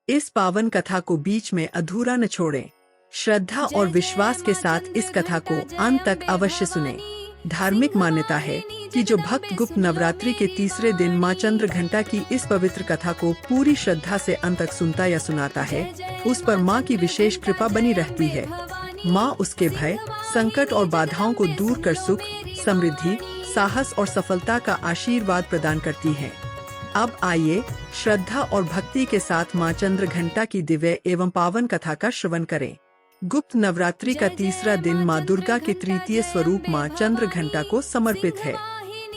इस पावन कथा को बीच में अधूरा न छोड़ें। श्रद्धा और विश्वास के साथ इस कथा को अंत तक अवश्य सुनें। धार्मिक मान्यता है कि जो भक्त गुप्त नवरात्रि के तीसरे दिन मां चंद्रघंटा की इस पवित्र कथा को पूरी श्रद्धा से अंत तक सुनता या सुनाता है, उस पर मां की विशेष कृपा बनी रहती है। मां उसके भय, संकट और बाधाओं को दूर कर सुख, समृद्धि, साहस और सफलता का आशीर्वाद प्रदान करती है। अब आइए श्रद्धा और भक्ति के साथ मां चंद्रघंटा की दिव्य एवं पावन कथा का श्रवण करें। गुप्त नवरात्रि का तीसरा दिन मां दुर्गा के तृतीय स्वरूप मां चंद्रघंटा को समर्पित है।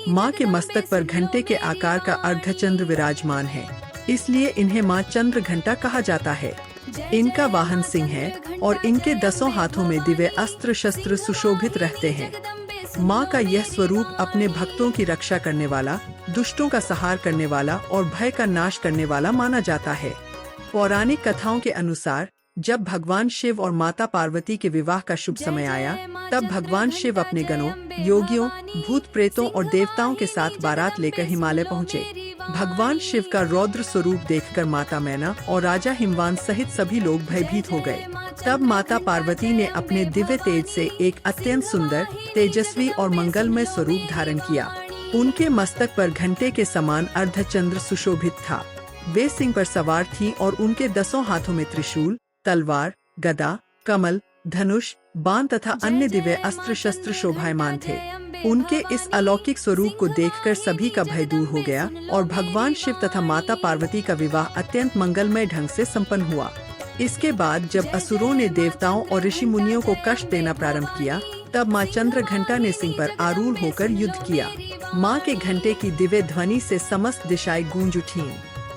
मां के मस्तक पर घंटे के आकार का अर्धचंद्र विराजमान है, इसलिए इन्हें मां चंद्रघंटा कहा जाता है। इनका वाहन सिंह है और इनके 10 हाथों में दिव्य अस्त्र शस्त्र सुशोभित रहते हैं। मां का यह स्वरूप अपने भक्तों की रक्षा करने वाला, दुष्टों का संहार करने वाला और भय का नाश करने वाला माना जाता है। पौराणिक कथाओं के अनुसार जब भगवान शिव और माता पार्वती के विवाह का शुभ समय आया, तब भगवान शिव अपने गणों, योगियों, भूत प्रेतों और देवताओं के साथ बारात लेकर हिमालय पहुँचे। भगवान शिव का रौद्र स्वरूप देखकर माता मैना और राजा हिमवान सहित सभी लोग भयभीत हो गए। तब माता पार्वती ने अपने दिव्य तेज से एक अत्यंत सुंदर, तेजस्वी और मंगलमय स्वरूप धारण किया। उनके मस्तक पर घंटे के समान अर्धचंद्र सुशोभित था। वे सिंह पर सवार थीं और उनके 10 हाथों में त्रिशूल, तलवार, गदा, कमल, धनुष, बाण तथा अन्य दिव्य अस्त्र शस्त्र शोभायमान थे। उनके इस अलौकिक स्वरूप को देखकर सभी का भय दूर हो गया और भगवान शिव तथा माता पार्वती का विवाह अत्यंत मंगलमय ढंग से संपन्न हुआ। इसके बाद जब असुरों ने देवताओं और ऋषि मुनियों को कष्ट देना प्रारंभ किया, तब मां चंद्रघंटा ने सिंह पर आरूढ़ होकर युद्ध किया। मां के घंटे की दिव्य ध्वनि से समस्त दिशाएं गूंज उठीं।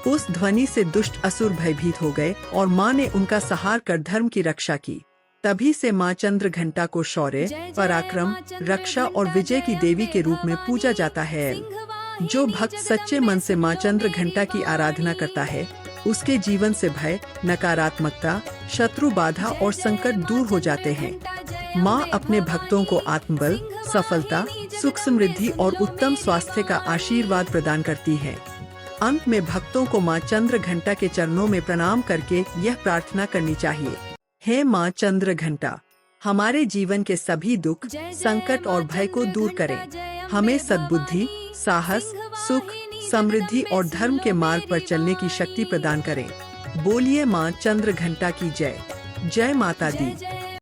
उस ध्वनि से दुष्ट असुर भयभीत हो गए और मां ने उनका संहार कर धर्म की रक्षा की। तभी से मां चंद्रघंटा को शौर्य, पराक्रम, रक्षा और विजय की देवी के रूप में पूजा जाता है। जो भक्त सच्चे मन से मां चंद्रघंटा की आराधना करता है, उसके जीवन से भय, नकारात्मकता, शत्रु बाधा और संकट दूर हो जाते हैं। मां अपने भक्तों को आत्मबल, सफलता, सुख समृद्धि और उत्तम स्वास्थ्य का आशीर्वाद प्रदान करती है। अंत में भक्तों को मां चंद्रघंटा के चरणों में प्रणाम करके यह प्रार्थना करनी चाहिए। हे मां चंद्रघंटा, हमारे जीवन के सभी दुख, संकट और भय को दूर करें। हमें सद्बुद्धि, साहस, सुख, समृद्धि और धर्म के मार्ग पर चलने की शक्ति प्रदान करें। बोलिए मां चंद्रघंटा की जय। जय माता दी।